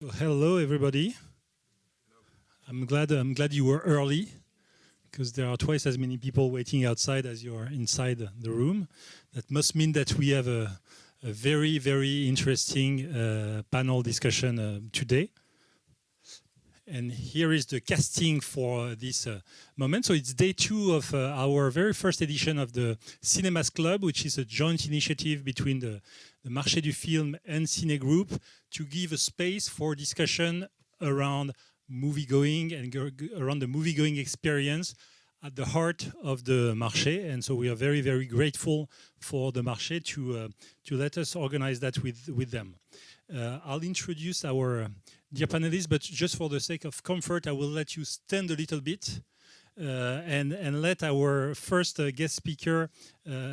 Well, hello, everybody. I'm glad you were early because there are twice as many people waiting outside as you are inside the room. That must mean that we have a very, very interesting panel discussion today. And here is the casting for this moment. So it's day 2 of our very first edition of the Cinémas Club, which is a joint initiative between the Marché du Film and Ciné Group to give a space for discussion around movie-going and around the movie-going experience at the heart of the Marché. And so we are very, very grateful for the Marché to let us organize that with them. I'll introduce our dear panelists, but just for the sake of comfort, I will let you stand a little bit and let our first guest speaker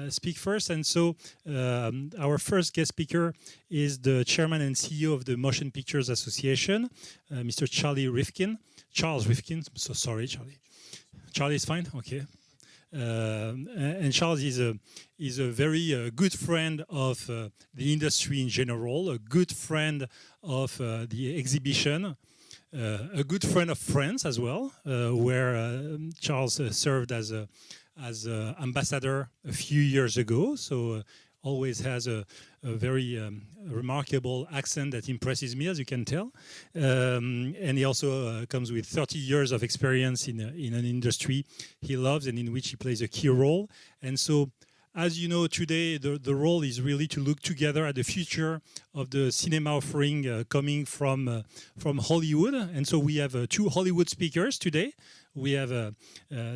speak first. And so our first guest speaker is the chairman and CEO of the Motion Pictures Association, Mr. Charles Rivkin. I'm so sorry, Charlie. Charlie is fine? Okay. And Charles is a very good friend of the industry in general, a good friend of the exhibition, a good friend of France as well, where Charles served as ambassador a few years ago. So always has a very remarkable accent that impresses me, as you can tell. And he also comes with 30 years of experience in an industry he loves and in which he plays a key role. And so, as you know, today the role is really to look together at the future of the cinema offering coming from Hollywood. And so we have 2 Hollywood speakers today. We have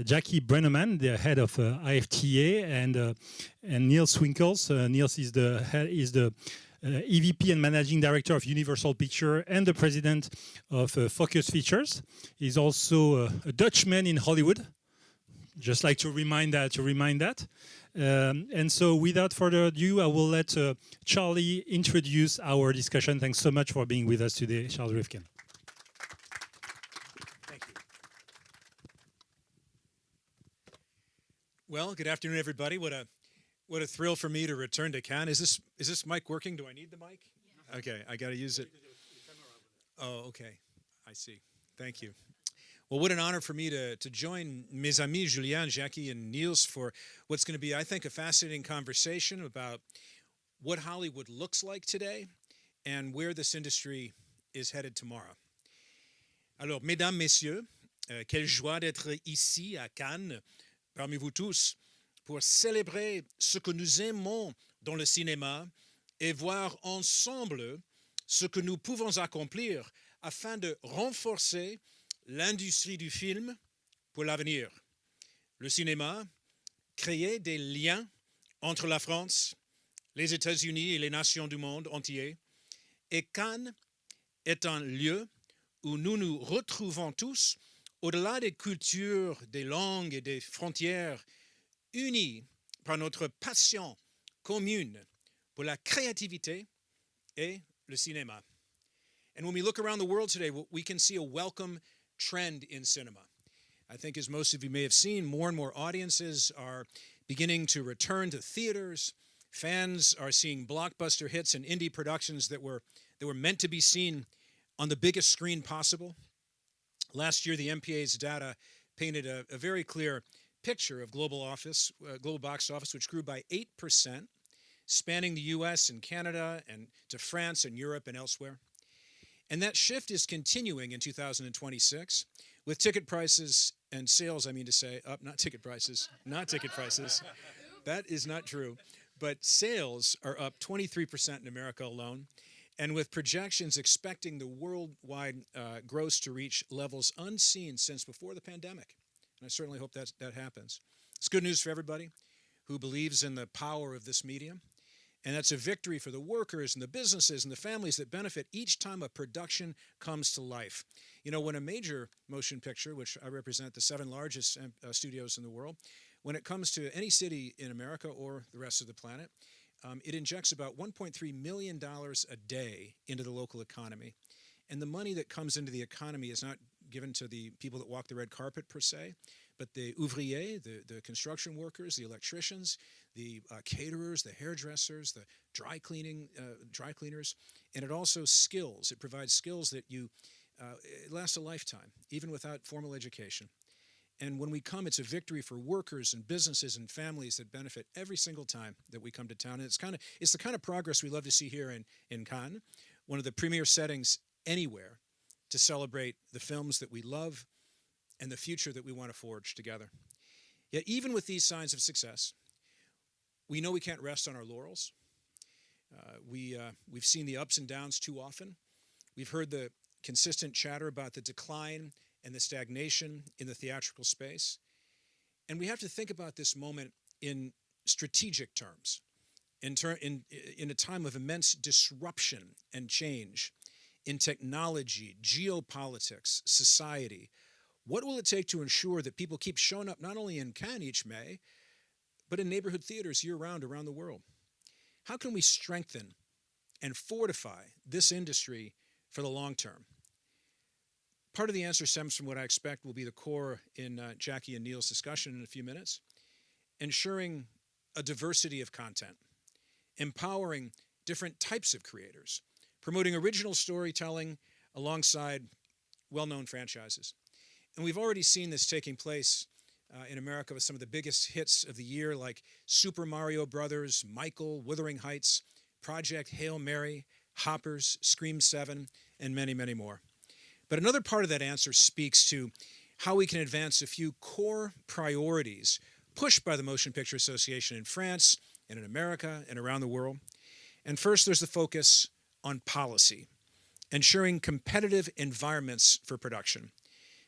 Jackie Brenneman, the head of IFTA, and Niels Swinkels. Niels is the EVP and Managing Director of Universal Picture and the President of Focus Features. He's also a Dutchman in Hollywood. Just like to remind that. And so without further ado, I will let Charlie introduce our discussion. Thanks so much for being with us today, Charles Rivkin. Thank you. Well, good afternoon, everybody. What a thrill for me to return to Cannes. Is this mic working? Do I need the mic? Yeah. Okay, I got to use it. Oh, okay. I see. Thank you. Well, what an honor for me to join mes amis Julien, Jackie, and Niels for what's going to be, I think, a fascinating conversation about what Hollywood looks like today and where this industry is headed tomorrow. Alors, mesdames, messieurs, quelle joie d'être ici à Cannes, parmi vous tous, pour célébrer ce que nous aimons dans le cinéma et voir ensemble ce que nous pouvons accomplir afin de renforcer l'industrie du film pour l'avenir. Le cinéma, créer des liens entre la France, les États-Unis et les nations du monde entier. Et Cannes est un lieu où nous nous retrouvons tous, au-delà des cultures, des langues et des frontières, unis par notre passion commune pour la créativité et le cinéma. And when we look around the world today, we can see a welcome trend in cinema. I think, as most of you may have seen, more and more audiences are beginning to return to theaters. Fans are seeing blockbuster hits and indie productions that were meant to be seen on the biggest screen possible. Last year, the MPA's data painted a very clear picture of global box office, which grew by 8%, spanning the US and Canada and to France and Europe and elsewhere. And that shift is continuing in 2026 with ticket prices and sales, up, not ticket prices. That is not true. But sales are up 23% in America alone, and with projections expecting the worldwide gross to reach levels unseen since before the pandemic. And I certainly hope that happens. It's good news for everybody who believes in the power of this medium. And that's a victory for the workers and the businesses and the families that benefit each time a production comes to life. You know, when a major motion picture, which I represent the 7 largest studios in the world, when it comes to any city in America or the rest of the planet, it injects about $1.3 million a day into the local economy. And the money that comes into the economy is not given to the people that walk the red carpet per se, but the ouvriers, the construction workers, the electricians, the caterers, the hairdressers, the dry cleaners, and it also skills. It provides skills that it lasts a lifetime, even without formal education. And when we come, it's a victory for workers and businesses and families that benefit every single time that we come to town. And it's the kind of progress we love to see here in Cannes, one of the premier settings anywhere to celebrate the films that we love and the future that we want to forge together. Yet even with these signs of success, we know we can't rest on our laurels. We've seen the ups and downs too often. We've heard the consistent chatter about the decline and the stagnation in the theatrical space. And we have to think about this moment in strategic terms, in a time of immense disruption and change in technology, geopolitics, society. What will it take to ensure that people keep showing up not only in Cannes each May, but in neighborhood theaters year-round around the world? How can we strengthen and fortify this industry for the long term? Part of the answer stems from what I expect will be the core in Jackie and Niels' discussion in a few minutes, ensuring a diversity of content, empowering different types of creators, promoting original storytelling alongside well-known franchises. And we've already seen this taking place in America with some of the biggest hits of the year, like Super Mario Brothers, Michael, Wuthering Heights, Project Hail Mary, Hoppers, Scream 7, and many, many more. But another part of that answer speaks to how we can advance a few core priorities pushed by the Motion Picture Association in France and in America and around the world. And first, there's the focus on policy, ensuring competitive environments for production,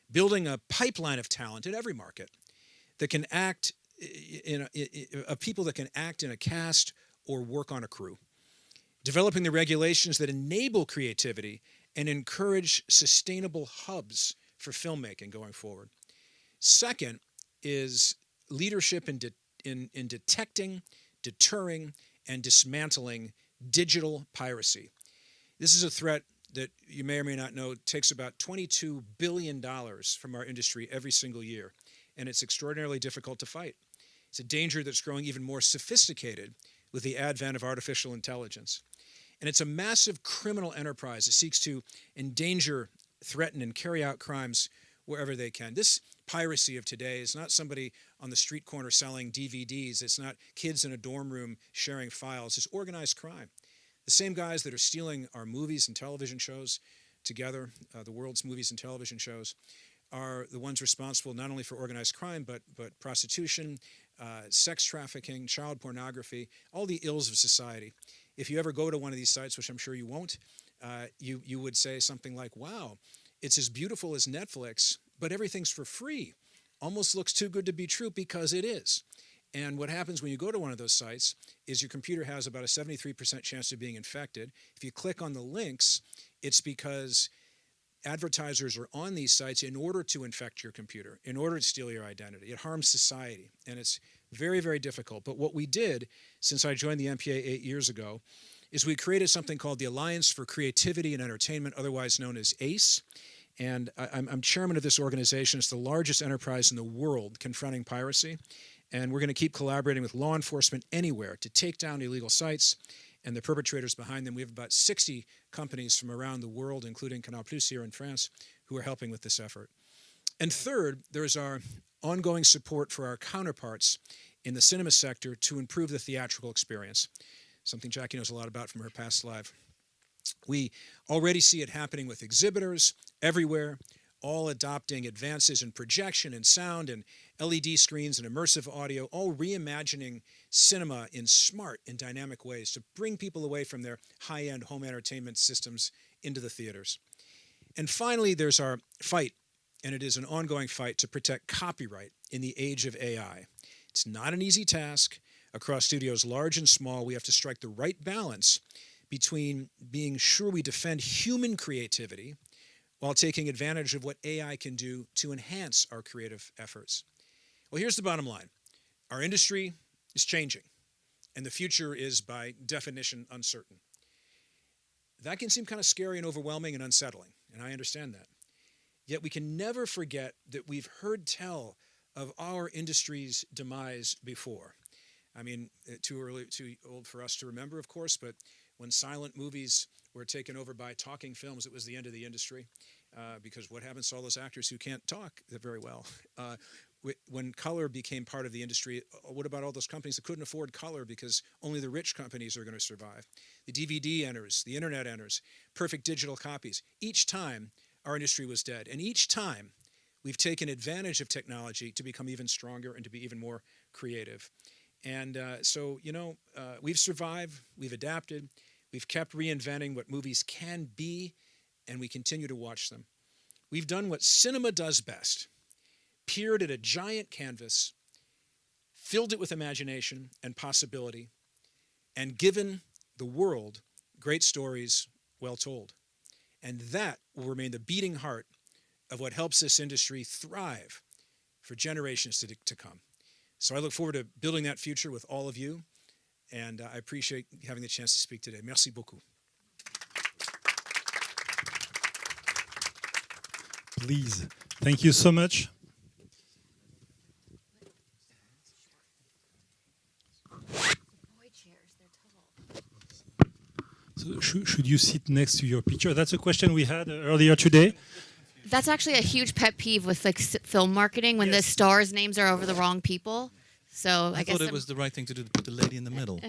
building a pipeline of talent in every market that can act of people that can act in a cast or work on a crew, developing the regulations that enable creativity and encourage sustainable hubs for filmmaking going forward. Second is leadership in detecting, deterring, and dismantling digital piracy. This is a threat that you may or may not know takes about $22 billion from our industry every single year, and it's extraordinarily difficult to fight. It's a danger that's growing even more sophisticated with the advent of artificial intelligence. And it's a massive criminal enterprise that seeks to endanger, threaten, and carry out crimes wherever they can. This piracy of today is not somebody on the street corner selling DVDs. It's not kids in a dorm room sharing files. It's organized crime. The same guys that are stealing our movies and television shows together, the world's movies and television shows, are the ones responsible not only for organized crime, but prostitution, sex trafficking, child pornography, all the ills of society. If you ever go to one of these sites, which I'm sure you won't, you would say something like, wow, it's as beautiful as Netflix, but everything's for free. Almost looks too good to be true, because it is. And what happens when you go to one of those sites is your computer has about a 73% chance of being infected. If you click on the links, it's because advertisers are on these sites in order to infect your computer, in order to steal your identity. It harms society, and it's very, very difficult. But what we did since I joined the MPA 8 years ago is we created something called the Alliance for Creativity and Entertainment, otherwise known as ACE. And I'm chairman of this organization. It's the largest enterprise in the world confronting piracy. And we're going to keep collaborating with law enforcement anywhere to take down illegal sites and the perpetrators behind them. We have about 60 companies from around the world, including Canal Plus here in France, who are helping with this effort. And third, there's our ongoing support for our counterparts in the cinema sector to improve the theatrical experience, something Jackie knows a lot about from her past life. We already see it happening with exhibitors everywhere, all adopting advances in projection and sound and LED screens and immersive audio, all reimagining cinema in smart and dynamic ways to bring people away from their high-end home entertainment systems into the theaters. And finally, there's our fight, and it is an ongoing fight to protect copyright in the age of AI. It's not an easy task. Across studios large and small, we have to strike the right balance between being sure we defend human creativity while taking advantage of what AI can do to enhance our creative efforts. Well, here's the bottom line. Our industry is changing, and the future is, by definition, uncertain. That can seem kind of scary and overwhelming and unsettling, and I understand that. Yet we can never forget that we've heard tell of our industry's demise before. I mean, too old for us to remember, of course, but when silent movies were taken over by talking films, it was the end of the industry. Because what happens to all those actors who can't talk very well? When color became part of the industry, what about all those companies that couldn't afford color because only the rich companies are going to survive? The DVD enters, the internet enters, perfect digital copies. Each time, our industry was dead. And each time, we've taken advantage of technology to become even stronger and to be even more creative. And we've survived, we've adapted, we've kept reinventing what movies can be, and we continue to watch them. We've done what cinema does best. Peered at a giant canvas, filled it with imagination and possibility, and given the world great stories well told. And that will remain the beating heart of what helps this industry thrive for generations to come. So I look forward to building that future with all of you, and I appreciate having the chance to speak today. Merci beaucoup. Please. Thank you so much. So should you sit next to your picture? That's a question we had earlier today. That's actually a huge pet peeve with film marketing when the stars' names are over the wrong people. So I guess thought it was the right thing to do to put the lady in the middle.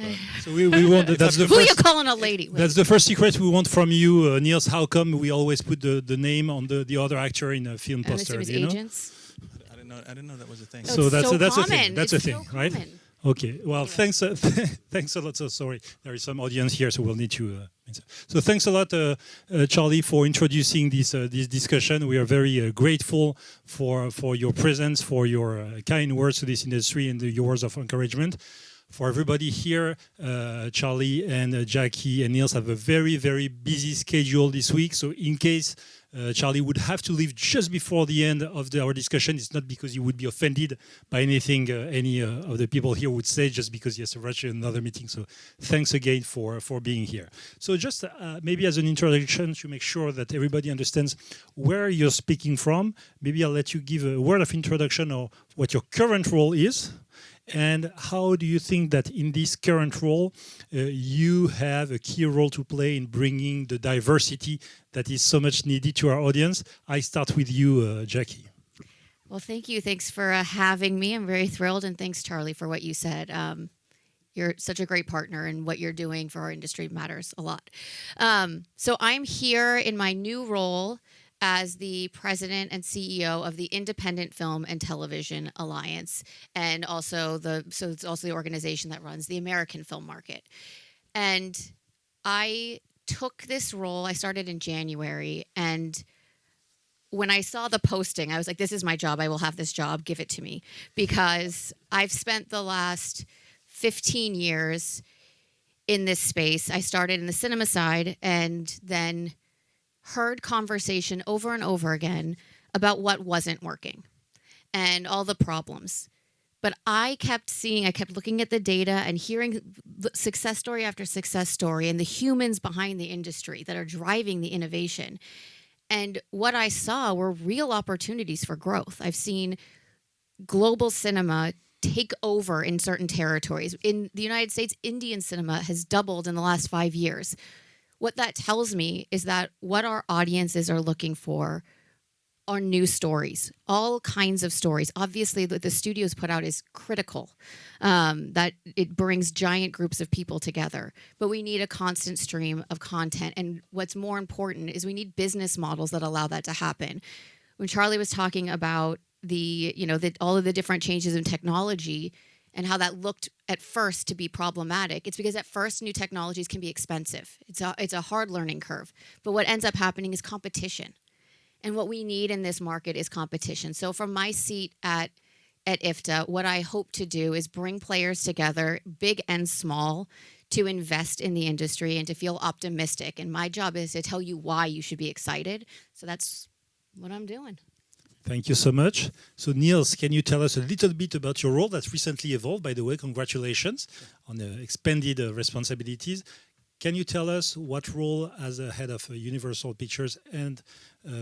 So we want that's the who first, you calling a lady? That's the first secret we want from you, Niels. How come we always put the name on the other actor in a film poster? Agents. I didn't know that was a thing. So that's a common. thing. That's it's a thing, so right? Common. Okay. Well, thanks. Thanks a lot. So sorry, there is some audience here, so we'll need to. So thanks a lot, Charlie, for introducing this discussion. We are very grateful for your presence, for your kind words to this industry, and your words of encouragement. For everybody here, Charlie and Jackie and Niels have a very, very busy schedule this week. So in case Charlie would have to leave just before the end of our discussion, it's not because he would be offended by anything any of the people here would say, just because he has to rush another meeting. So thanks again for being here. So just maybe as an introduction to make sure that everybody understands where you're speaking from, maybe I'll let you give a word of introduction of what your current role is. And how do you think that in this current role, you have a key role to play in bringing the diversity that is so much needed to our audience? I start with you, Jackie. Well, thank you. Thanks for having me. I'm very thrilled. And thanks, Charlie, for what you said. You're such a great partner, and what you're doing for our industry matters a lot. So I'm here in my new role as the president and CEO of the Independent Film and Television Alliance, and also it's also the organization that runs the American film market. And I took this role, I started in January, and when I saw the posting, I was like, this is my job, I will have this job, give it to me. Because I've spent the last 15 years in this space. I started in the cinema side, and then heard conversation over and over again about what wasn't working and all the problems. But I kept looking at the data and hearing success story after success story and the humans behind the industry that are driving the innovation. And what I saw were real opportunities for growth. I've seen global cinema take over in certain territories. In the United States, Indian cinema has doubled in the last 5 years. What that tells me is that what our audiences are looking for are new stories, all kinds of stories. Obviously, what the studios put out is critical, that it brings giant groups of people together. But we need a constant stream of content. And what's more important is we need business models that allow that to happen. When Charlie was talking about all of the different changes in technology, and how that looked at first to be problematic, it's because at first new technologies can be expensive. It's a hard learning curve. But what ends up happening is competition. And what we need in this market is competition. So from my seat at IFTA, what I hope to do is bring players together, big and small, to invest in the industry and to feel optimistic. And my job is to tell you why you should be excited. So that's what I'm doing. Thank you so much. So Niels, can you tell us a little bit about your role that's recently evolved? By the way, congratulations on the expanded responsibilities. can you tell us what role as a head of Universal Pictures and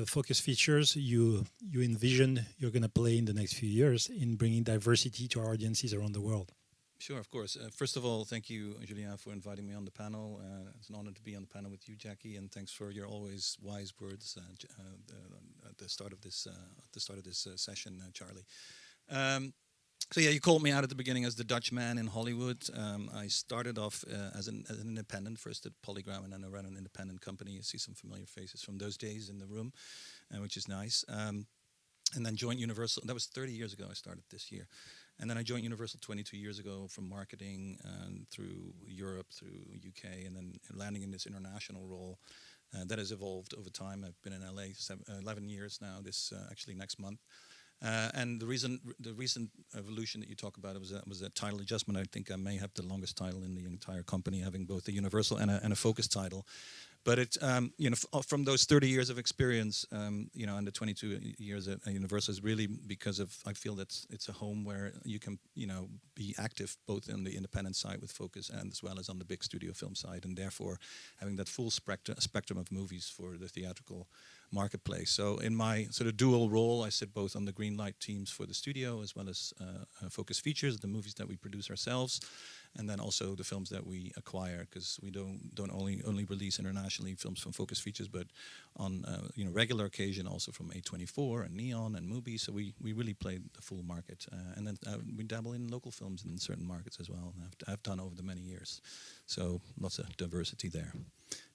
Focus Features you envision you're going to play in the next few years in bringing diversity to our audiences around the world? Sure, of course. First of all, thank you, Julien, for inviting me on the panel. It's an honor to be on the panel with you, Jackie, and thanks for your always wise words at the start of this session, Charlie. So yeah, you called me out at the beginning as the Dutch man in Hollywood. I started off as an independent, first at Polygram, and then I ran an independent company. You see some familiar faces from those days in the room, which is nice. And then joined Universal. That was 30 years ago. I started this year. And then I joined Universal 22 years ago from marketing through Europe, through UK, and then landing in this international role that has evolved over time. I've been in LA 11 years now, actually next month. And the recent evolution that you talk about was a title adjustment. I think I may have the longest title in the entire company, having both a Universal and a Focus title. But it, from those 30 years of experience, and the 22 years at Universal is really because of, I feel that it's a home where you can, be active both on the independent side with Focus and as well as on the big studio film side, and therefore having that full spectrum of movies for the theatrical marketplace. So in my sort of dual role, I sit both on the green light teams for the studio as well as Focus Features, the movies that we produce ourselves, and then also the films that we acquire, because we don't only release internationally films from Focus Features, but on regular occasion also from A24 and Neon and Mubi. So we really play the full market, and then we dabble in local films in certain markets as well. I've done over the many years, so lots of diversity there.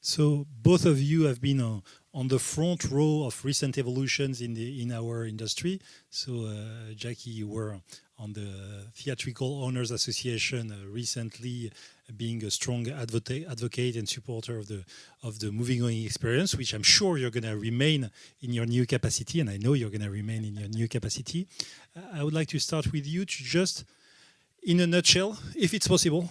So both of you have been on the front row of recent evolutions in our industry. So Jackie, you were on the Theatrical Owners Association recently, being a strong advocate and supporter of the movie-going experience, which I'm sure you're going to remain in your new capacity, and I know you're going to remain in your new capacity. I would like to start with you to just, in a nutshell, if it's possible,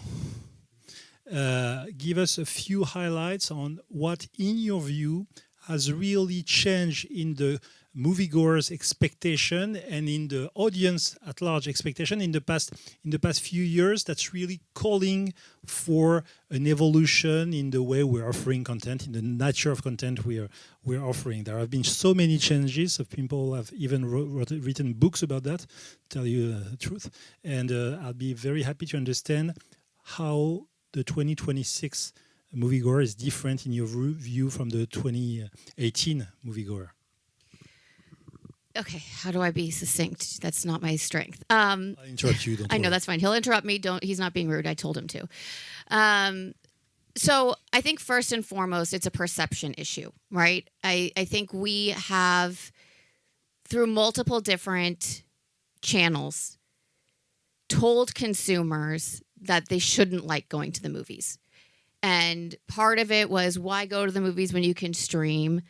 give us a few highlights on what, in your view, has really changed in the moviegoers' expectation and in the audience at large expectation in the past few years, that's really calling for an evolution in the way we're offering content, in the nature of content we're offering. There have been so many changes. People have even written books about that, to tell you the truth. And I'll be very happy to understand how the 2026 moviegoer is different in your view from the 2018 moviegoer. Okay, how do I be succinct? That's not my strength. I'll interrupt you. Don't I know, worry. that's fine. He'll interrupt me. He's not being rude. I told him to. So I think first and foremost, it's a perception issue, right? I think we have, through multiple different channels, told consumers that they shouldn't like going to the movies. And part of it was, why go to the movies when you can stream?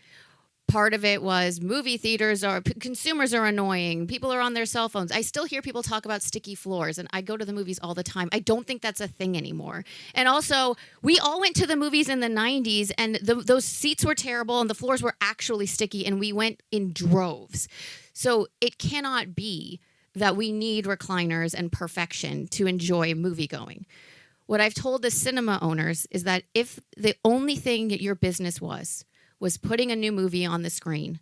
Part of it was consumers are annoying. People are on their cell phones. I still hear people talk about sticky floors, and I go to the movies all the time. I don't think that's a thing anymore. And also, we all went to the movies in the 90s, and those seats were terrible, and the floors were actually sticky, and we went in droves. So it cannot be that we need recliners and perfection to enjoy movie going. What I've told the cinema owners is that if the only thing that your business was putting a new movie on the screen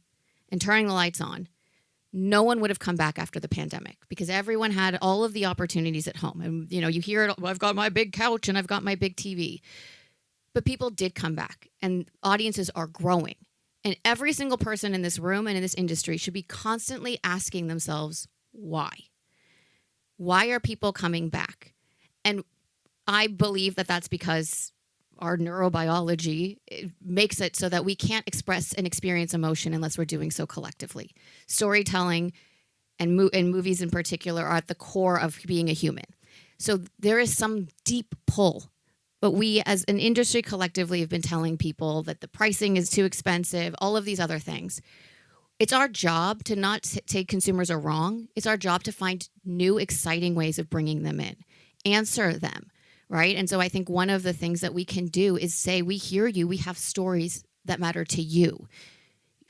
and turning the lights on, no one would have come back after the pandemic, because everyone had all of the opportunities at home. And you hear it, well, I've got my big couch and I've got my big TV. But people did come back, and audiences are growing. And every single person in this room and in this industry should be constantly asking themselves, why? Why are people coming back? And I believe that that's because our neurobiology makes it so that we can't express and experience emotion unless we're doing so collectively. Storytelling and movies in particular are at the core of being a human. So there is some deep pull. But we as an industry collectively have been telling people that the pricing is too expensive, all of these other things. It's our job to not say consumers are wrong. It's our job to find new, exciting ways of bringing them in. Answer them. Right? And so I think one of the things that we can do is say, we hear you, we have stories that matter to you.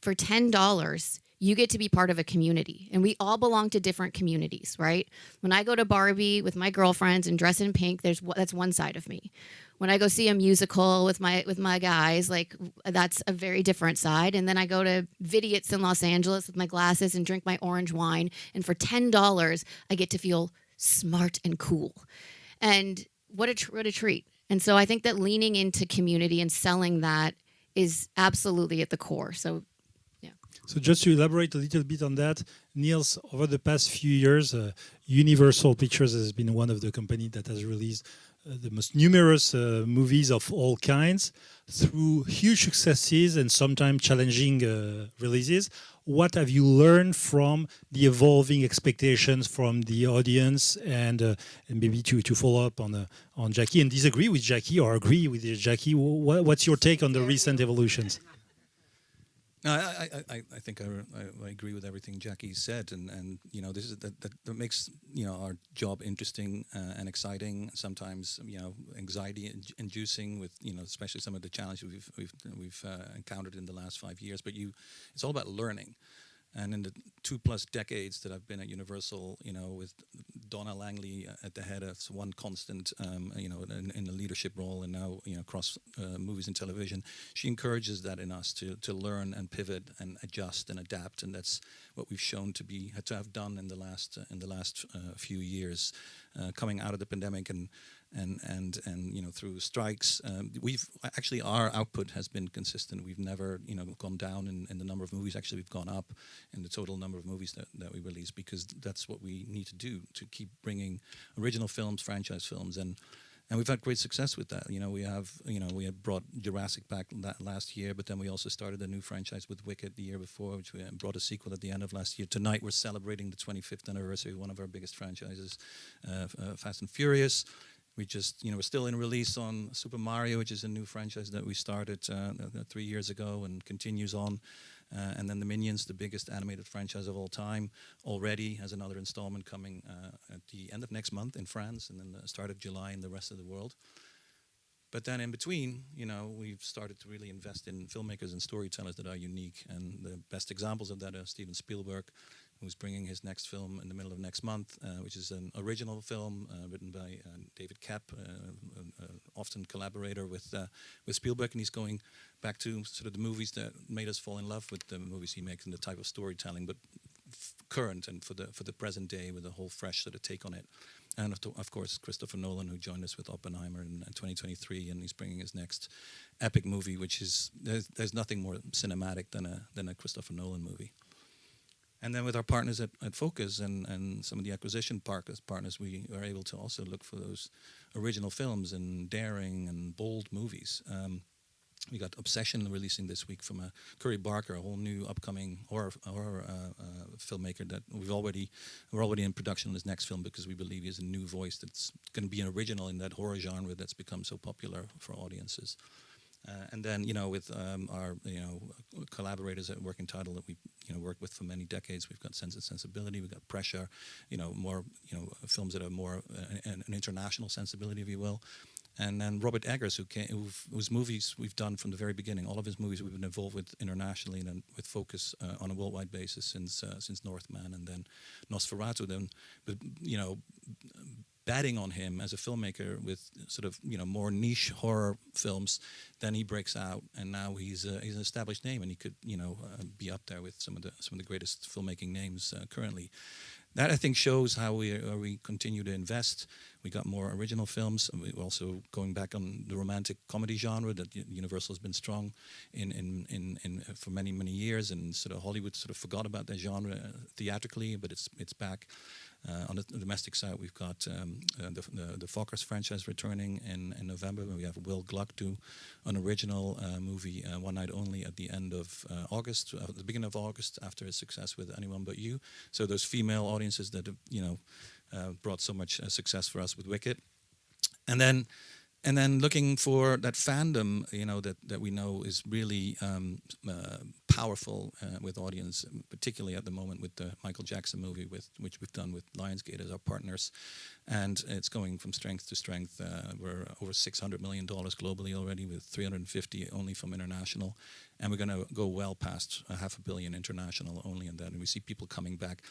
For $10, you get to be part of a community. And we all belong to different communities, right? When I go to Barbie with my girlfriends and dress in pink, that's one side of me. When I go see a musical with my guys, like that's a very different side. And then I go to Vidiot's in Los Angeles with my glasses and drink my orange wine. And for $10, I get to feel smart and cool. And what a treat. And so I think that leaning into community and selling that is absolutely at the core. So, yeah. So just to elaborate a little bit on that, Niels, over the past few years, Universal Pictures has been one of the companies that has released the most numerous movies of all kinds through huge successes and sometimes challenging releases. What have you learned from the evolving expectations from the audience, and maybe to follow up on Jackie and disagree with Jackie or agree with Jackie? What's your take on the recent evolutions? No, I think I agree with everything Jackie said, and you know, this is that makes, you know, our job interesting and exciting. Sometimes, you know, anxiety inducing with, you know, especially some of the challenges we've encountered in the last 5 years. But it's all about learning. And in the 2+ decades that I've been at Universal, you know, with Donna Langley at the head of one constant, you know, in the leadership role, and now, you know, across movies and television, she encourages that in us to learn and pivot and adjust and adapt, and that's what we've shown to have done in the last few years, coming out of the pandemic and you know, through strikes. We've actually, our output has been consistent. We've never, you know, gone down in the number of movies. Actually, we've gone up in the total number of movies that we release, because that's what we need to do to keep bringing original films, franchise films, and we've had great success with that. You know, we had brought Jurassic back last year, but then we also started a new franchise with Wicked the year before, which we brought a sequel at the end of last year. Tonight we're celebrating the 25th anniversary of one of our biggest franchises, Fast and Furious. We just, you know, we're still in release on Super Mario, which is a new franchise that we started 3 years ago and continues on. And then the Minions, the biggest animated franchise of all time, already has another installment coming at the end of next month in France, and then the start of July in the rest of the world. But then in between, you know, we've started to really invest in filmmakers and storytellers that are unique. And the best examples of that are Steven Spielberg, who's bringing his next film in the middle of next month, which is an original film written by David Koepp, often collaborator with Spielberg, and he's going back to sort of the movies that made us fall in love with the movies he makes and the type of storytelling, but current and for the present day, with a whole fresh sort of take on it. And of course, Christopher Nolan, who joined us with Oppenheimer in 2023, and he's bringing his next epic movie, which is there's nothing more cinematic than a Christopher Nolan movie. And then with our partners at Focus and some of the acquisition partners, we are able to also look for those original films and daring and bold movies. We got Obsession releasing this week from Curry Barker, a whole new upcoming horror filmmaker that we're already in production on his next film, because we believe he has a new voice that's going to be an original in that horror genre that's become so popular for audiences. And then, you know, with our, you know, collaborators at Working Title that we, you know, worked with for many decades, we've got Sense and Sensibility, we've got Pressure, you know, more, you know, films that are more an international sensibility, if you will. And then Robert Eggers, whose movies we've done from the very beginning. All of his movies we've been involved with internationally and with Focus on a worldwide basis since Northman and then Nosferatu. Then, but, you know, betting on him as a filmmaker with sort of, you know, more niche horror films, then he breaks out, and now he's an established name, and he could, you know, be up there with some of the greatest filmmaking names currently. That, I think, shows how we continue to invest. We got more original films, and we're also going back on the romantic comedy genre that Universal has been strong in for many years, and sort of Hollywood sort of forgot about that genre theatrically, but it's back. On the domestic side, we've got the Fockers franchise returning in November. We have Will Gluck do an original movie, One Night Only, at the end of August, at the beginning of August, after his success with Anyone But You. So those female audiences that have, you know, brought so much success for us with Wicked. And then looking for that fandom, you know, that we know is really powerful with audience, particularly at the moment with the Michael Jackson movie, which we've done with Lionsgate as our partners. And it's going from strength to strength. We're over $600 million globally already, with 350 only from international. And we're going to go well past $500 million international only in that. And we see people coming back.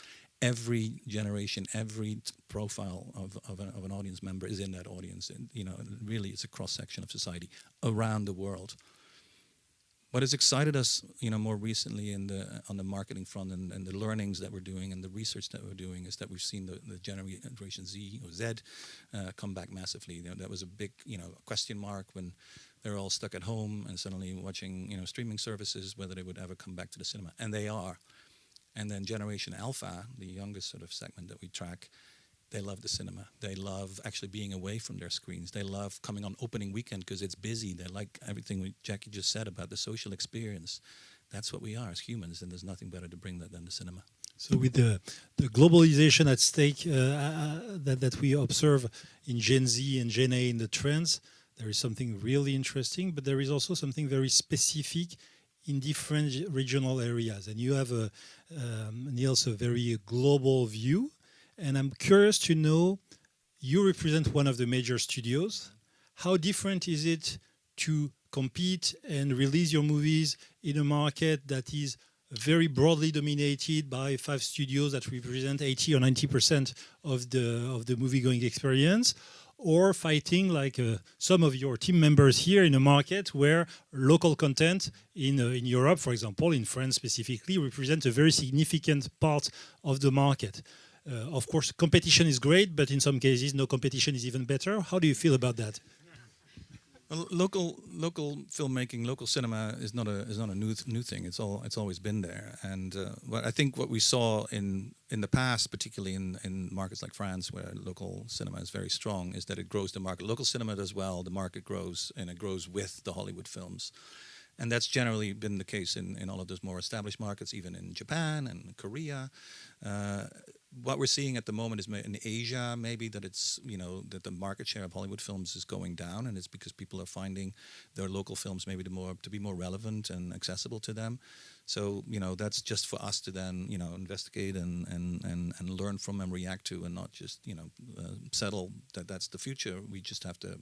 Every generation, every profile of an audience member is in that audience. And, really it's a cross-section of society around the world. What has excited us, more recently on the marketing front and the learnings that we're doing and the research that we're doing is that we've seen the Generation Z or Z come back massively. That was a big, question mark when they were all stuck at home and suddenly watching, streaming services, whether they would ever come back to the cinema. And they are. And then Generation Alpha, the youngest sort of segment that we track, they love the cinema. They love actually being away from their screens. They love coming on opening weekend because it's busy. They like everything Jackie just said about the social experience. That's what we are as humans, and there's nothing better to bring that than the cinema. So with the globalization at stake that we observe in Gen Z and Gen A in the trends, there is something really interesting, but there is also something very specific in different regional areas. And you have, Niels, a very global view. And I'm curious to know, you represent one of the major studios. How different is it to compete and release your movies in a market that is very broadly dominated by 5 studios that represent 80 or 90% of the movie-going experience, or fighting like some of your team members here in a market where local content in Europe, for example, in France specifically, represents a very significant part of the market? Of course, competition is great, but in some cases, no competition is even better. How do you feel about that? Well, local filmmaking, local cinema is not a new thing. It's always been there. And I think what we saw in the past, particularly in markets like France, where local cinema is very strong, is that it grows the market. Local cinema does well, the market grows, and it grows with the Hollywood films. And that's generally been the case in all of those more established markets, even in Japan and Korea. What we're seeing at the moment is in Asia, maybe that it's, that the market share of Hollywood films is going down, and it's because people are finding their local films maybe to be more relevant and accessible to them. So, that's just for us to then, investigate and learn from and react to, and not just, settle that that's the future. We just have to,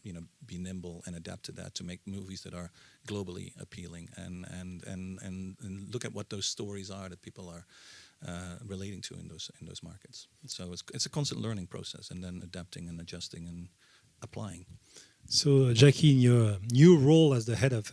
be nimble and adapt to that to make movies that are globally appealing and look at what those stories are that people are relating to in those markets. So it's a constant learning process, and then adapting and adjusting and applying. So, Jackie, in your new role as the head of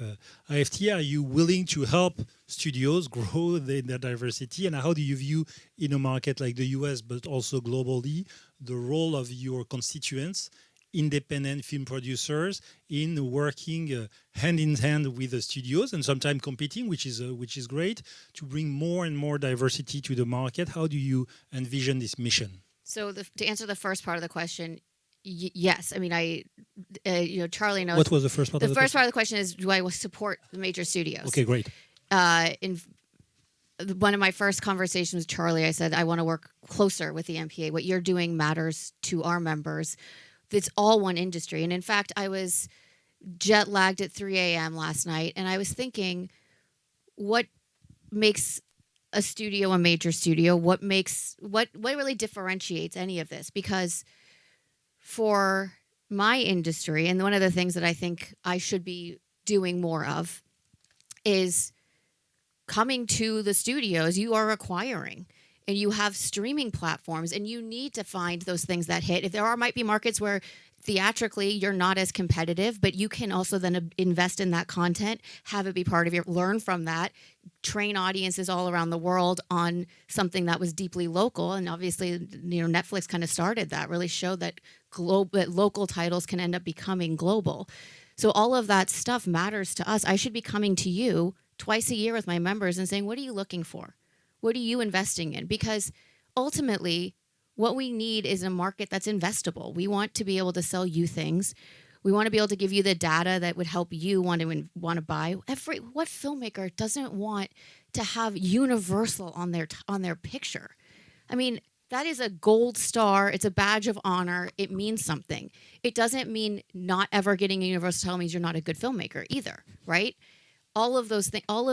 IFT, are you willing to help studios grow their diversity? And how do you view, in a market like the US, but also globally, the role of your constituents, independent film producers, in working hand in hand with the studios and sometimes competing, which is great, to bring more and more diversity to the market? How do you envision this mission? So to answer the first part of the question, yes. I mean, Charlie knows. What was the first part of the question? The first part of the question is, do I support the major studios? Okay, great. In one of my first conversations with Charlie, I said, I want to work closer with the MPA. What you're doing matters to our members. It's all one industry. And in fact, I was jet lagged at 3 a.m. last night, and I was thinking, what makes a studio a major studio? What really differentiates any of this? Because for my industry, and one of the things that I think I should be doing more of, is coming to the studios you are acquiring. And you have streaming platforms, and you need to find those things that hit. If there might be markets where theatrically you're not as competitive, but you can also then invest in that content, have it be part of learn from that, train audiences all around the world on something that was deeply local. And obviously, Netflix kind of started that, really showed that that local titles can end up becoming global. So all of that stuff matters to us. I should be coming to you twice a year with my members and saying, what are you looking for? What are you investing in? Because ultimately, what we need is a market that's investable. We want to be able to sell you things. We want to be able to give you the data that would help you want to buy. What filmmaker doesn't want to have Universal on their picture? I mean, that is a gold star. It's a badge of honor. It means something. It doesn't mean not ever getting a Universal title means you're not a good filmmaker either, right? all of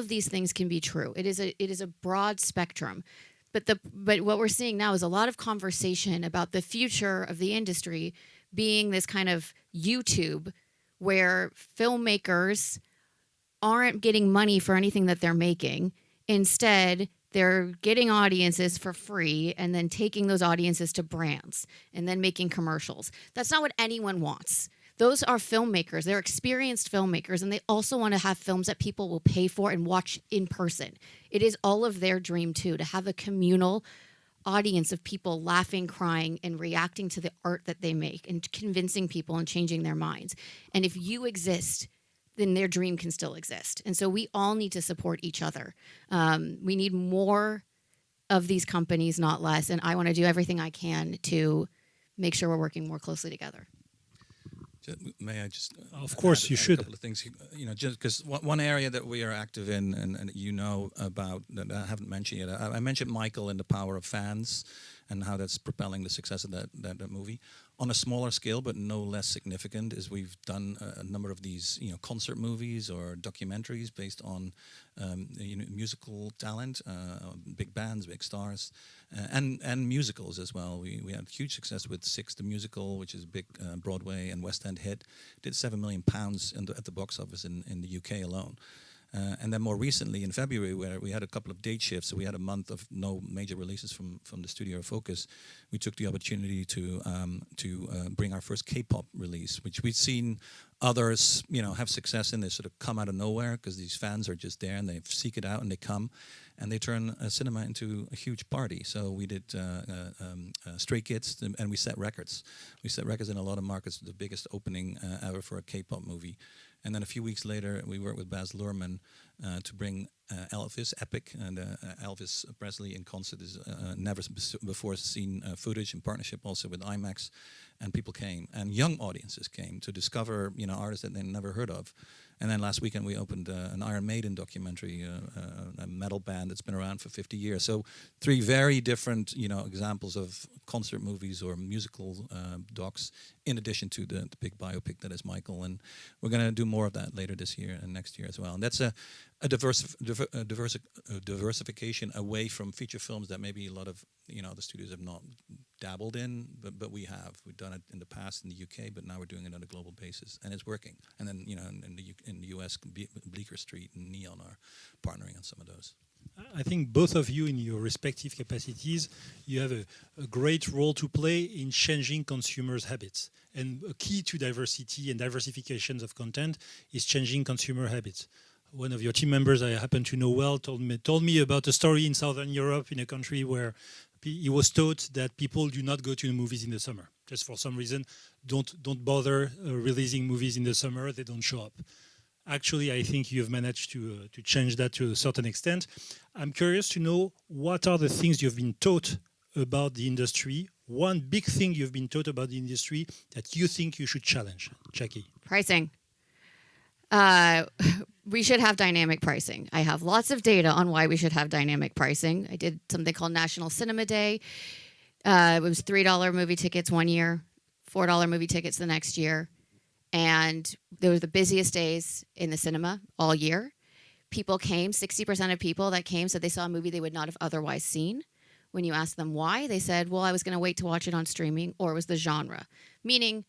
these things can be true. It is a broad spectrum. But what we're seeing now is a lot of conversation about the future of the industry being this kind of YouTube where filmmakers aren't getting money for anything that they're making. Instead, they're getting audiences for free and then taking those audiences to brands and then making commercials. That's not what anyone wants. Those are filmmakers. They're experienced filmmakers, and they also want to have films that people will pay for and watch in person. It is all of their dream, too, to have a communal audience of people laughing, crying, and reacting to the art that they make and convincing people and changing their minds. And if you exist, then their dream can still exist. And so we all need to support each other. We need more of these companies, not less. And I want to do everything I can to make sure we're working more closely together. May I just? Of course, you should. A couple of things, just because one area that we are active in, and about that I haven't mentioned yet. I mentioned Michael and the power of fans, and how that's propelling the success of that movie. On a smaller scale, but no less significant, is we've done a number of these, concert movies or documentaries based on, musical talent, big bands, big stars, and musicals as well. We had huge success with Six the Musical, which is a big Broadway and West End hit. Did £7 million at the box office in the UK alone. And then more recently in February, where we had a couple of date shifts, so we had a month of no major releases from the studio focus. We took the opportunity to bring our first K-pop release, which we've seen others, have success in. They sort of come out of nowhere because these fans are just there and they seek it out and they come, and they turn cinema into a huge party. So we did Stray Kids, and we set records. We set records in a lot of markets, the biggest opening ever for a K-pop movie. And then a few weeks later, we worked with Baz Luhrmann to bring Elvis, Epic, and Elvis Presley in concert. Is never before seen footage in partnership also with IMAX, and people came, and young audiences came to discover artists that they never heard of. And then last weekend we opened an Iron Maiden documentary, a metal band that's been around for 50 years. So 3 very different examples of concert movies or musical docs, in addition to the big biopic that is Michael. And we're going to do more of that later this year and next year as well. And that's a diversification away from feature films that maybe a lot of the studios have not dabbled in, but we have. We've done it in the past in the UK, but now we're doing it on a global basis, and it's working. And then in the US, Bleecker Street and Neon are partnering on some of those. I think both of you, in your respective capacities, you have a great role to play in changing consumers' habits. And a key to diversity and diversifications of content is changing consumer habits. One of your team members I happen to know well told me about a story in Southern Europe, in a country where he was taught that people do not go to the movies in the summer. Just for some reason, don't bother releasing movies in the summer, they don't show up. Actually, I think you have managed to change that to a certain extent. I'm curious to know, what are the things you've been taught about the industry? One big thing you've been taught about the industry that you think you should challenge, Jackie? Pricing. We should have dynamic pricing. I have lots of data on why we should have dynamic pricing. I did something called National Cinema Day. It was $3 movie tickets one year, $4 movie tickets the next year. And they were the busiest days in the cinema all year. People came, 60% of people that came said they saw a movie they would not have otherwise seen. When you asked them why, they said, well, I was going to wait to watch it on streaming, or it was the genre. Meaning,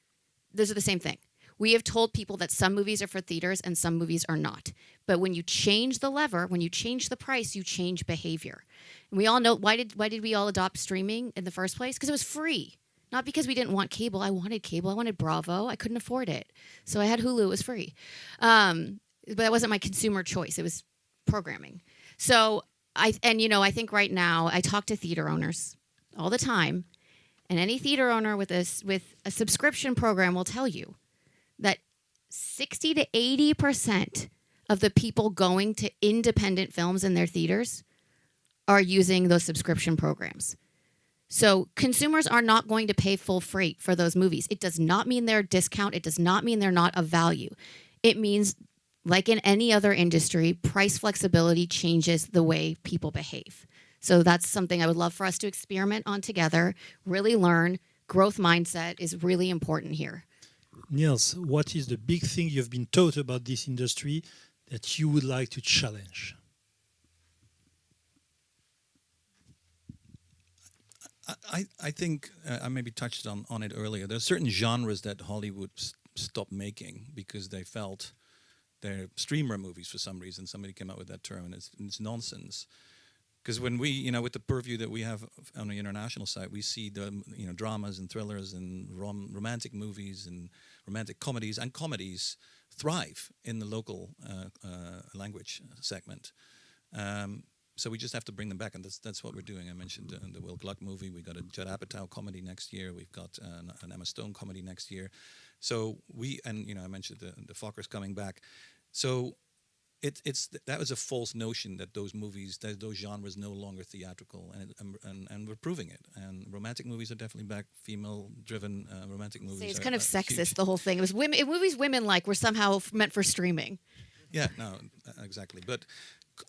those are the same thing. We have told people that some movies are for theaters and some movies are not. But when you change the lever, when you change the price, you change behavior. And we all know, why did we all adopt streaming in the first place? Because it was free. Not because we didn't want cable. I wanted cable. I wanted Bravo. I couldn't afford it. So I had Hulu. It was free. But that wasn't my consumer choice. It was programming. So I think right now I talk to theater owners all the time. And any theater owner with a subscription program will tell you that 60 to 80% of the people going to independent films in their theaters are using those subscription programs. So consumers are not going to pay full freight for those movies. It does not mean they're a discount. It does not mean they're not of value. It means, like in any other industry, price flexibility changes the way people behave. So that's something I would love for us to experiment on together, really learn. Growth mindset is really important here. Niels, what is the big thing you've been taught about this industry that you would like to challenge? I think I maybe touched on it earlier. There are certain genres that Hollywood stopped making because they felt they're streamer movies for some reason. Somebody came out with that term, and it's nonsense. Because when we, with the purview that we have on the international side, we see the, dramas and thrillers and romantic movies and romantic comedies, and comedies thrive in the local language segment. So we just have to bring them back, and that's what we're doing. I mentioned the Will Gluck movie. We got a Judd Apatow comedy next year. We've got an Emma Stone comedy next year. So I mentioned the Fockers coming back. So that was a false notion that those movies, that those genres, no longer theatrical, and we're proving it. And romantic movies are definitely back. Female-driven romantic movies. It's kind of sexist. Huge. The whole thing. It was movies women like were somehow meant for streaming. Yeah, no, exactly. But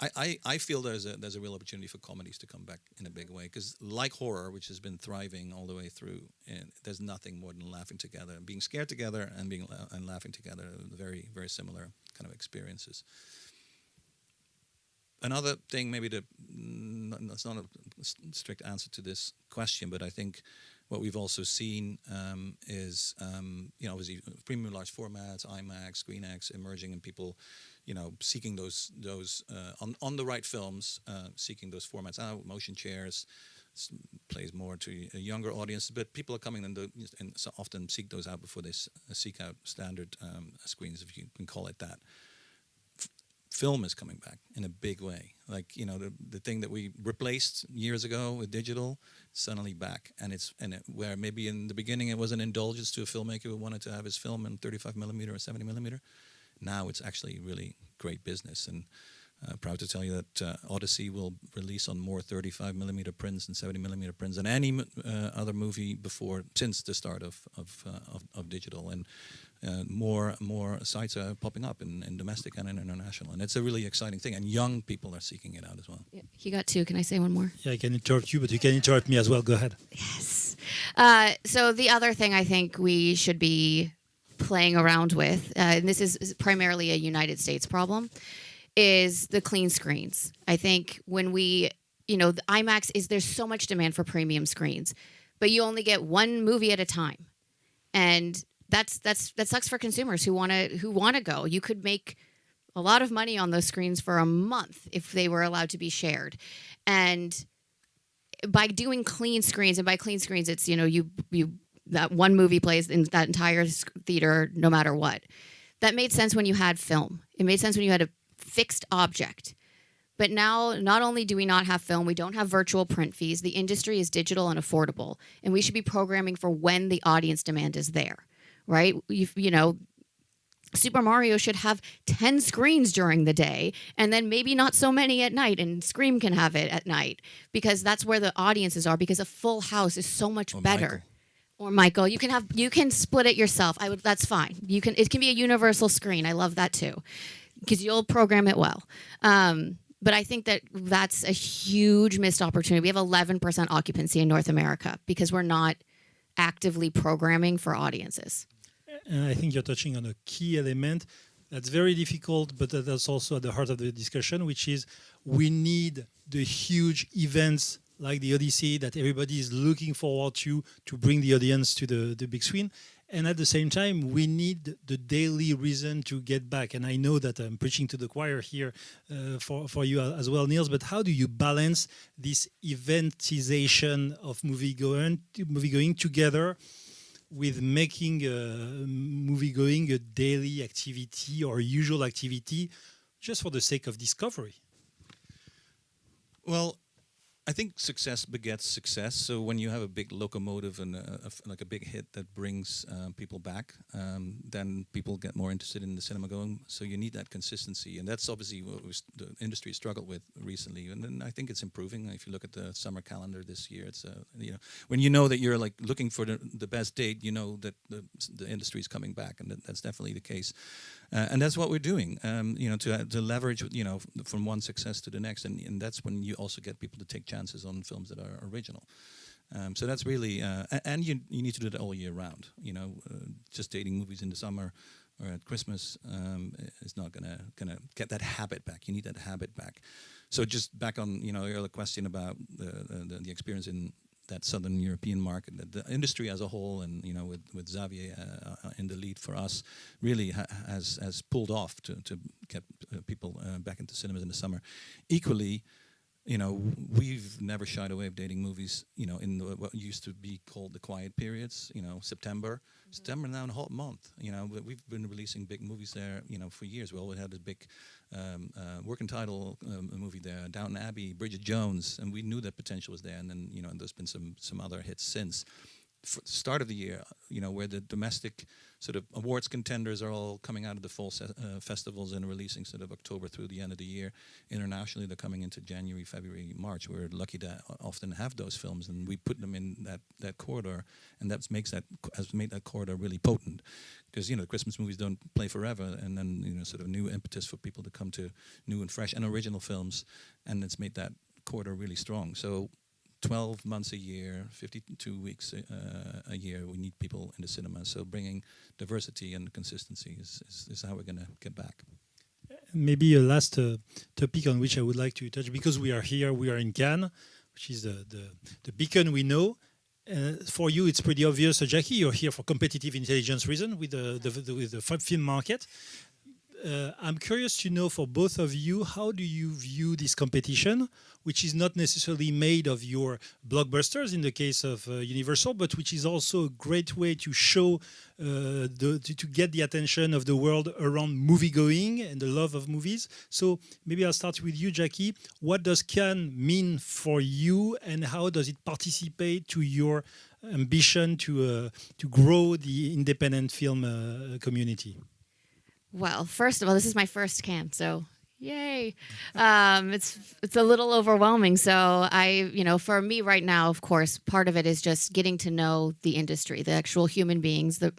I feel there's a real opportunity for comedies to come back in a big way, because like horror, which has been thriving all the way through, and there's nothing more than laughing together, and being scared together, and laughing together. Very, very similar kind of experiences. Another thing, maybe that's not a strict answer to this question, but I think what we've also seen is, obviously premium large formats, IMAX, ScreenX emerging, and people, seeking those on the right films, seeking those formats out. Motion chairs plays more to a younger audience, but people are coming and so often seek those out before they seek out standard screens, if you can call it that. Film is coming back in a big way. Like, the thing that we replaced years ago with digital, suddenly back. Where maybe in the beginning it was an indulgence to a filmmaker who wanted to have his film in 35mm or 70mm. Now it's actually really great business. And proud to tell you that Odyssey will release on more 35mm prints and 70mm prints than any other movie since the start of digital. And more sites are popping up in domestic and in international, and it's a really exciting thing. And young people are seeking it out as well. Yeah, he got two. Can I say one more? Yeah, I can interrupt you, but you can interrupt me as well. Go ahead. Yes. So the other thing I think we should be playing around with, and this is primarily a United States problem, is the clean screens. I think when the IMAX there's so much demand for premium screens, but you only get one movie at a time, and that sucks for consumers who want to go. You could make a lot of money on those screens for a month if they were allowed to be shared. And by doing clean screens, and by clean screens, it's you that one movie plays in that entire theater no matter what. That made sense when you had film. It made sense when you had a fixed object. But now, not only do we not have film, we don't have virtual print fees. The industry is digital and affordable, and we should be programming for when the audience demand is there. Right? Super Mario should have 10 screens during the day, and then maybe not so many at night, and Scream can have it at night, because that's where the audiences are, because a full house is so much better. Or Michael, you can split it yourself. That's fine. It can be a universal screen. I love that too, because you'll program it well. But I think that's a huge missed opportunity. We have 11% occupancy in North America because we're not actively programming for audiences. And I think you're touching on a key element that's very difficult, but that's also at the heart of the discussion, which is we need the huge events like the Odyssey that everybody is looking forward to bring the audience to the big screen. And at the same time, we need the daily reason to get back. And I know that I'm preaching to the choir here for you as well, Niels, but how do you balance this eventization of movie-going together with making movie-going a daily activity or usual activity just for the sake of discovery? Well, I think success begets success. So when you have a big locomotive and like a big hit that brings people back, then people get more interested in the cinema going. So you need that consistency, and that's obviously what the industry struggled with recently. And then I think it's improving. If you look at the summer calendar this year, it's when you know that you're like looking for the best date, you know that the industry is coming back, and that's definitely the case. And that's what we're doing, to leverage, from one success to the next, and that's when you also get people to take chances on films that are original. So that's really, and you need to do that all year round. Just dating movies in the summer or at Christmas is not gonna get that habit back. You need that habit back. So just back on your earlier question about the experience in that Southern European market, the industry as a whole, and with Xavier in the lead for us, really has pulled off to get people back into cinemas in the summer. Equally, we've never shied away of dating movies, in what used to be called the quiet periods, September. September now a hot month, we've been releasing big movies there, for years. We always had a big working title movie there, Downton Abbey, Bridget Jones, and we knew that potential was there. And then, and there's been some other hits since. For the start of the year, where the domestic sort of awards contenders are all coming out of the fall festivals and releasing sort of October through the end of the year. Internationally, they're coming into January, February, March. We're lucky to often have those films, and we put them in that corridor, and has made that corridor really potent. Because the Christmas movies don't play forever, and then sort of new impetus for people to come to new and fresh and original films, and it's made that corridor really strong. So 12 months a year, 52 weeks a year, we need people in the cinema. So bringing diversity and consistency is how we're going to get back. Maybe a last topic on which I would like to touch, because we are here, we are in Cannes, which is the beacon we know. For you, it's pretty obvious, Jackie, you're here for competitive intelligence reason with the film market. I'm curious to know, for both of you, how do you view this competition, which is not necessarily made of your blockbusters in the case of Universal, but which is also a great way to show, to get the attention of the world around movie-going and the love of movies. So maybe I'll start with you, Jackie. What does Cannes mean for you, and how does it participate to your ambition to grow the independent film community? Well, first of all, this is my first Cannes, so yay! It's a little overwhelming. So for me right now, of course, part of it is just getting to know the industry, the actual human beings, the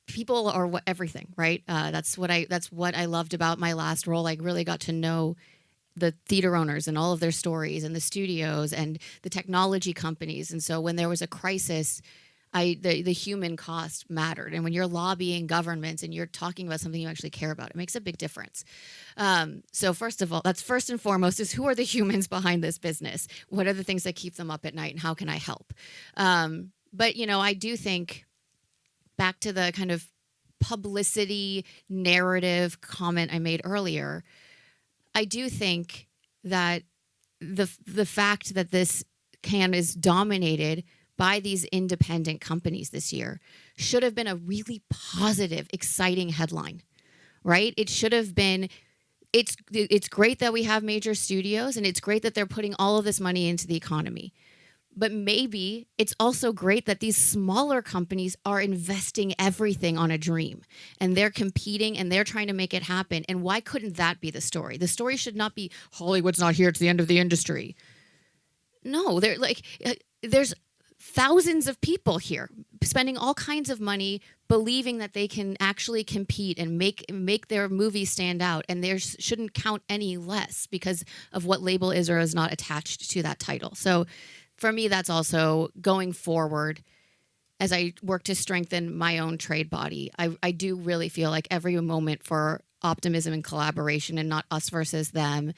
people are everything, right? That's what I loved about my last role. I really got to know the theater owners and all of their stories, and the studios and the technology companies. And so when there was a crisis, the human cost mattered. And when you're lobbying governments and you're talking about something you actually care about, it makes a big difference. So first of all, that's first and foremost, is who are the humans behind this business? What are the things that keep them up at night, and how can I help? But I do think, back to the kind of publicity narrative comment I made earlier, I do think that the fact that this Cannes is dominated by these independent companies this year should have been a really positive, exciting headline, right? It should have been, it's great that we have major studios, and it's great that they're putting all of this money into the economy. But maybe it's also great that these smaller companies are investing everything on a dream, and they're competing, and they're trying to make it happen. And why couldn't that be the story? The story should not be Hollywood's not here, it's the end of the industry. No, there's thousands of people here spending all kinds of money, believing that they can actually compete and make their movie stand out, and there shouldn't count any less because of what label is or is not attached to that title. So for me, that's also going forward, as I work to strengthen my own trade body. I do really feel like every moment for optimism and collaboration, and not us versus them,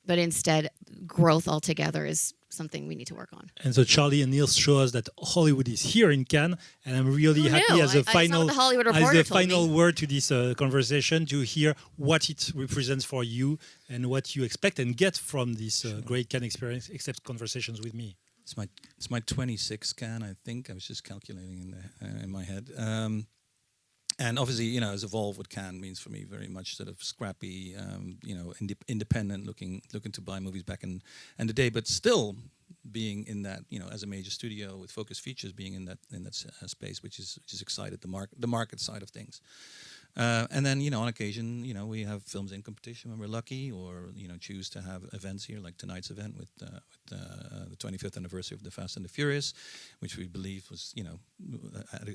but instead growth altogether, is something we need to work on. And so Charlie and Niels show us that Hollywood is here in Cannes, and I'm really happy as a final word to this conversation to hear what it represents for you and what you expect and get from this great Cannes experience, except conversations with me. It's my 26th Cannes, I think. I was just calculating in my head. And obviously, as Evolve what Cannes means for me, very much sort of scrappy, independent, looking to buy movies back in the day, but still being in that, as a major studio with Focus Features, being in that space, which is excited, the market side of things. And then, on occasion, we have films in competition when we're lucky, or, choose to have events here, like tonight's event with the 25th anniversary of The Fast and the Furious, which we believe was,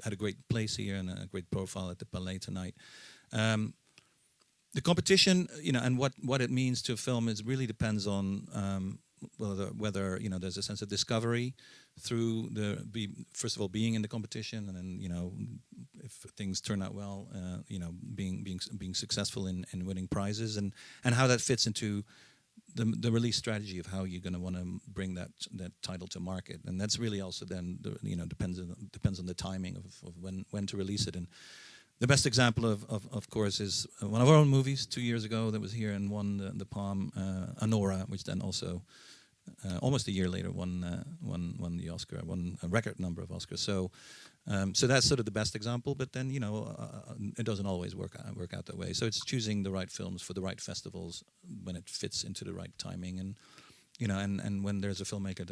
had a great place here and a great profile at the Palais tonight. The competition, and what it means to a film really depends on whether there's a sense of discovery through first of all being in the competition, and then if things turn out well, being successful in winning prizes, and how that fits into the release strategy of how you're going to want to bring that title to market. And that's really also then depends on the timing of when to release it. And the best example of course is one of our own movies 2 years ago that was here and won the Palm, Anora, which then also almost a year later won the Oscar, won a record number of Oscars. So that's sort of the best example, but then it doesn't always work out that way. So it's choosing the right films for the right festivals when it fits into the right timing, and and when there's a filmmaker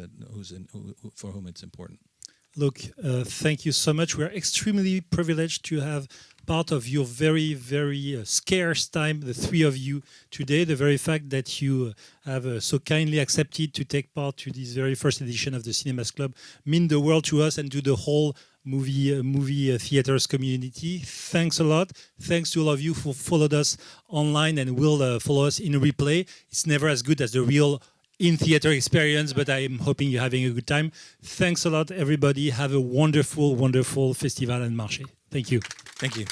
for whom it's important. Look, thank you so much. We're extremely privileged to have part of your very, very scarce time, the three of you today. The very fact that you have so kindly accepted to take part to this very first edition of the Cinemas Club mean the world to us and to the whole movie theaters community. Thanks a lot. Thanks to all of you who followed us online and will follow us in replay. It's never as good as the real in-theater experience, but I'm hoping you're having a good time. Thanks a lot, everybody. Have a wonderful, wonderful festival and Marché. Thank you. Thank you.